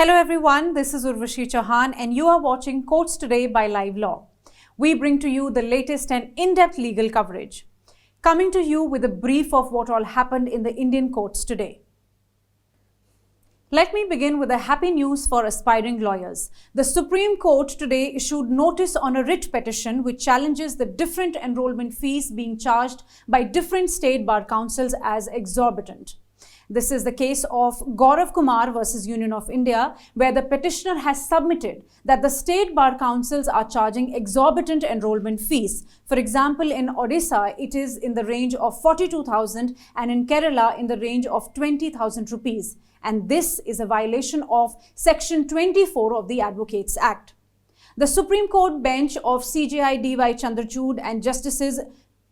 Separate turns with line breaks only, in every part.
Hello everyone, this is Urvashi Chauhan and you are watching Courts Today by LiveLaw. We bring to you the latest and in-depth legal coverage. Coming to you with a brief of what all happened in the Indian courts today. Let me begin with the happy news for aspiring lawyers. The Supreme Court today issued notice on a writ petition which challenges the different enrollment fees being charged by different state bar councils as exorbitant. This is the case of Gaurav Kumar versus Union of India, where the petitioner has submitted that the state bar councils are charging exorbitant enrollment fees. For example, in Odisha, it is in the range of 42,000 and in Kerala in the range of 20,000 rupees. And this is a violation of Section 24 of the Advocates Act. The Supreme Court bench of CJI D.Y. Chandrachud and Justices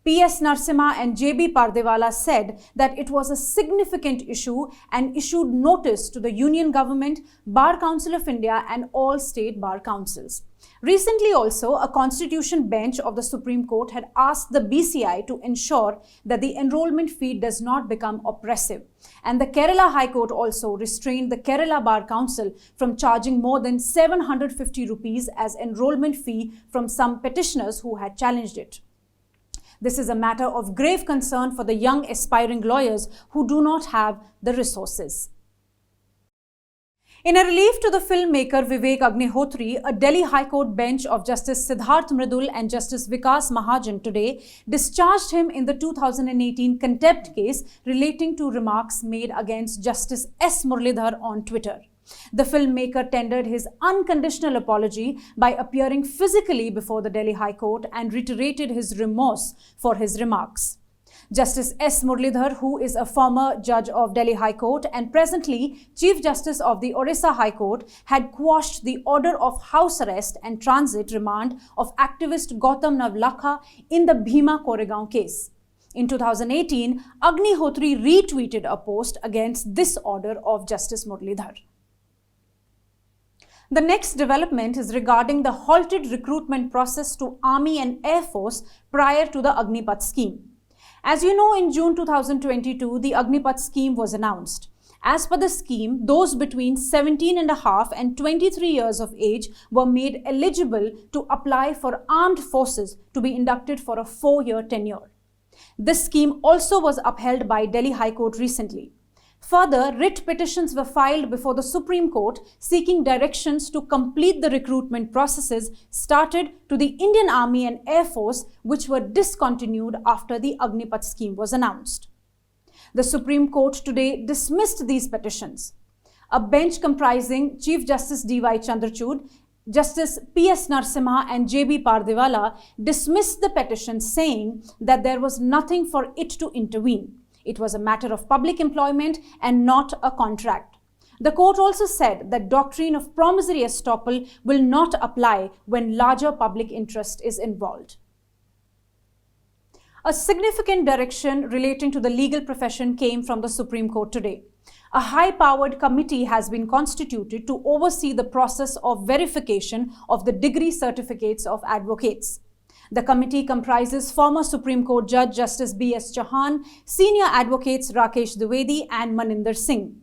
P.S. Narasimha and J.B. Pardewala said that it was a significant issue and issued notice to the Union Government, Bar Council of India and all state bar councils. Recently also, a constitution bench of the Supreme Court had asked the BCI to ensure that the enrollment fee does not become oppressive. And the Kerala High Court also restrained the Kerala Bar Council from charging more than 750 rupees as enrollment fee from some petitioners who had challenged it. This is a matter of grave concern for the young aspiring lawyers who do not have the resources. In a relief to the filmmaker Vivek Agnihotri, a Delhi High Court bench of Justice Siddharth Mridul and Justice Vikas Mahajan today discharged him in the 2018 contempt case relating to remarks made against Justice S. Muralidhar on Twitter. The filmmaker tendered his unconditional apology by appearing physically before the Delhi High Court and reiterated his remorse for his remarks. Justice S. Muralidhar, who is a former judge of Delhi High Court and presently Chief Justice of the Odisha High Court, had quashed the order of house arrest and transit remand of activist Gautam Navlakha in the Bhima Koregaon case. In 2018, Agnihotri retweeted a post against this order of Justice Muralidhar. The next development is regarding the halted recruitment process to Army and Air Force prior to the Agnipath scheme. As you know, in June 2022, the Agnipath scheme was announced. As per the scheme, those between 17.5 and 23 years of age were made eligible to apply for armed forces to be inducted for a 4-year tenure. This scheme also was upheld by Delhi High Court recently. Further, writ petitions were filed before the Supreme Court seeking directions to complete the recruitment processes started to the Indian Army and Air Force, which were discontinued after the Agnipath scheme was announced. The Supreme Court today dismissed these petitions. A bench comprising Chief Justice D.Y. Chandrachud, Justice P.S. Narasimha and J.B. Pardewala dismissed the petition, saying that there was nothing for it to intervene. It was a matter of public employment and not a contract. The court also said that doctrine of promissory estoppel will not apply when larger public interest is involved. A significant direction relating to the legal profession came from the Supreme Court today. A high-powered committee has been constituted to oversee the process of verification of the degree certificates of advocates. The committee comprises former Supreme Court Judge Justice B.S. Chauhan, senior advocates Rakesh Dwivedi and Maninder Singh.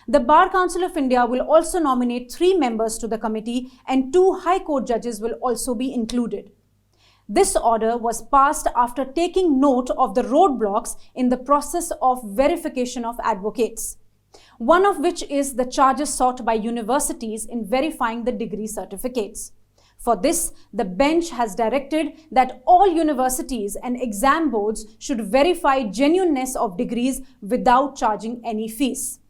The Bar Council of India will also nominate 3 members to the committee and 2 High Court judges will also be included. This order was passed after taking note of the roadblocks in the process of verification of advocates, one of which is the charges sought by universities in verifying the degree certificates. For this, the bench has directed that all universities and exam boards should verify genuineness of degrees without charging any fees.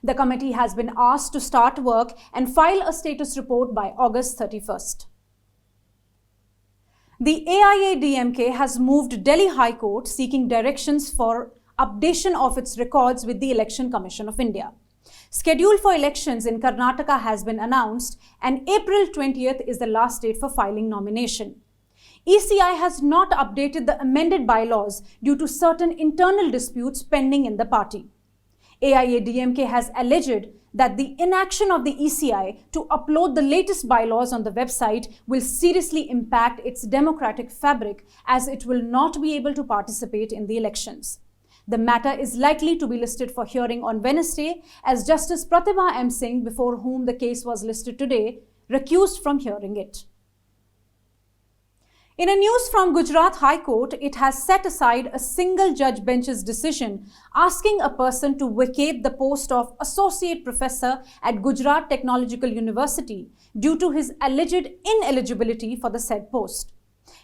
The committee has been asked to start work and file a status report by August 31st. The AIADMK has moved Delhi High Court seeking directions for updation of its records with the Election Commission of India. Schedule for elections in Karnataka has been announced and April 20th is the last date for filing nomination. ECI has not updated the amended bylaws due to certain internal disputes pending in the party. AIADMK has alleged that the inaction of the ECI to upload the latest bylaws on the website will seriously impact its democratic fabric as it will not be able to participate in the elections. The matter is likely to be listed for hearing on Wednesday, as Justice Pratibha M. Singh, before whom the case was listed today, recused from hearing it. In a news from Gujarat High Court, it has set aside a single judge bench's decision asking a person to vacate the post of Associate Professor at Gujarat Technological University due to his alleged ineligibility for the said post.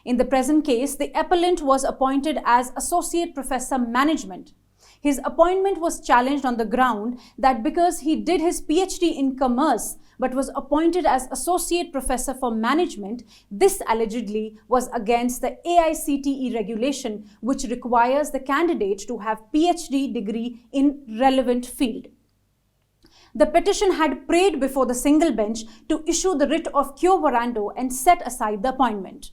In the present case, the appellant was appointed as Associate Professor Management. His appointment was challenged on the ground that because he did his PhD in commerce but was appointed as Associate Professor for Management, this allegedly was against the AICTE regulation, which requires the candidate to have PhD degree in relevant field. The petition had prayed before the single bench to issue the writ of quo warranto and set aside the appointment.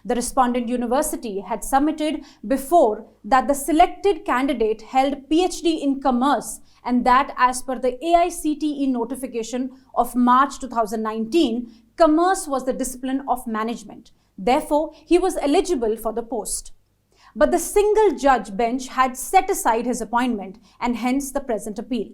The respondent university had submitted before that the selected candidate held PhD in commerce and that as per the AICTE notification of March 2019, commerce was the discipline of management. Therefore, he was eligible for the post. But the single judge bench had set aside his appointment and hence the present appeal.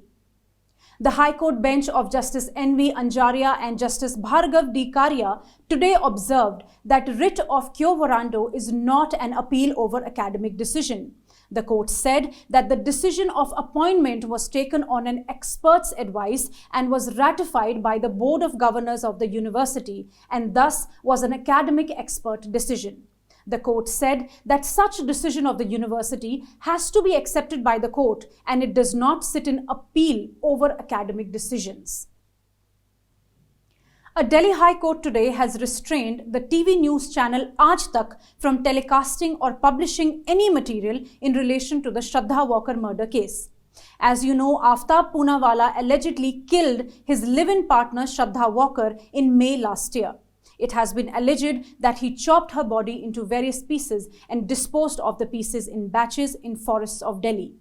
The High Court bench of Justice N.V. Anjaria and Justice Bhargav D. Karia today observed that writ of quo warranto is not an appeal over academic decision. The court said that the decision of appointment was taken on an expert's advice and was ratified by the Board of Governors of the university and thus was an academic expert decision. The court said that such decision of the university has to be accepted by the court and it does not sit in appeal over academic decisions. A Delhi High Court today has restrained the TV news channel Aaj Tak from telecasting or publishing any material in relation to the Shraddha Walker murder case. As you know, Aftab Poonawalla allegedly killed his live-in partner Shraddha Walker in May last year. It has been alleged that he chopped her body into various pieces and disposed of the pieces in batches in forests of Delhi.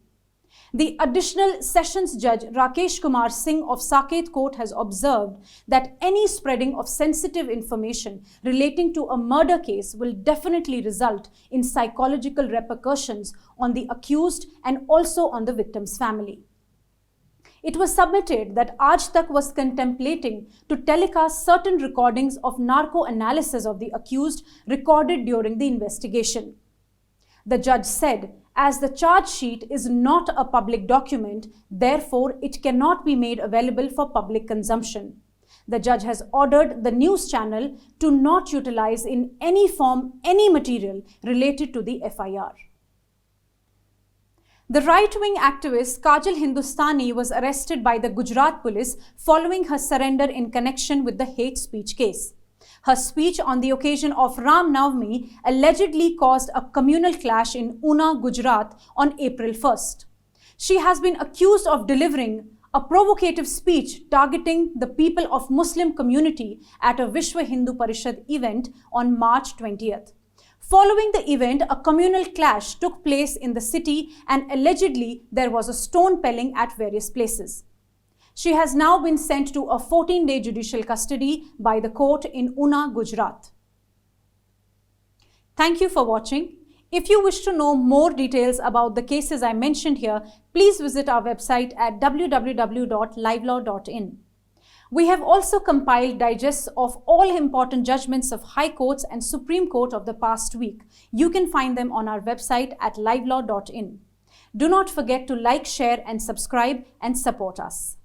The additional Sessions Judge Rakesh Kumar Singh of Saket Court has observed that any spreading of sensitive information relating to a murder case will definitely result in psychological repercussions on the accused and also on the victim's family. It was submitted that Aaj Tak was contemplating to telecast certain recordings of narco-analysis of the accused recorded during the investigation. The judge said, as the charge sheet is not a public document, therefore it cannot be made available for public consumption. The judge has ordered the news channel to not utilize in any form any material related to the FIR. The right-wing activist Kajal Hindustani was arrested by the Gujarat police following her surrender in connection with the hate speech case. Her speech on the occasion of Ram Navami allegedly caused a communal clash in Una, Gujarat on April 1st. She has been accused of delivering a provocative speech targeting the people of Muslim community at a Vishwa Hindu Parishad event on March 20th. Following the event, a communal clash took place in the city and allegedly there was a stone pelling at various places. She has now been sent to a 14-day judicial custody by the court in Una, Gujarat. Thank you for watching. If you wish to know more details about the cases I mentioned here, please visit our website at www.livelaw.in. We have also compiled digests of all important judgments of High Courts and Supreme Court of the past week. You can find them on our website at livelaw.in. Do not forget to like, share and subscribe and support us.